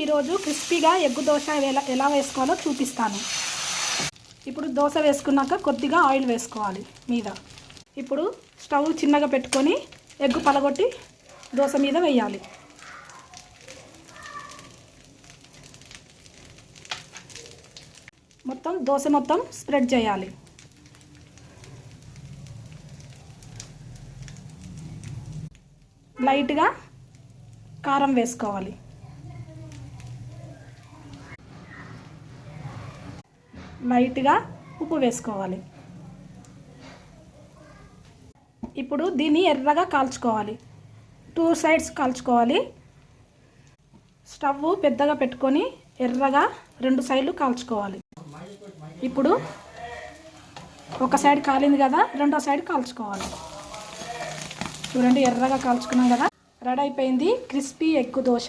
ఈరోజు క్రిస్పీగా ఎగ్ దోశ ఎలా వేసుకోవాలో చూపిస్తాను. ఇప్పుడు దోశ వేసుకున్నాక కొద్దిగా ఆయిల్ వేసుకోవాలి మీద. ఇప్పుడు స్టవ్ చిన్నగా పెట్టుకొని ఎగ్ పలగొట్టి దోశ మీద వేయాలి. దోశ మొత్తం స్ప్రెడ్ చేయాలి. లైట్గా కారం వేసుకోవాలి. లైట్గా ఉప్పు వేసుకోవాలి. ఇప్పుడు దీన్ని ఎర్రగా కాల్చుకోవాలి. 2 సైడ్స్ కాల్చుకోవాలి. స్టవ్ పెద్దగా పెట్టుకొని ఎర్రగా 2 సైడ్లు కాల్చుకోవాలి. ఇప్పుడు ఒక సైడ్ కాలింది కదా, రెండో సైడ్ కాల్చుకోవాలి. చూడండి, ఎర్రగా కాల్చుకున్నాం కదా. రెడీ అయిపోయింది క్రిస్పీ ఎగ్ దోశ.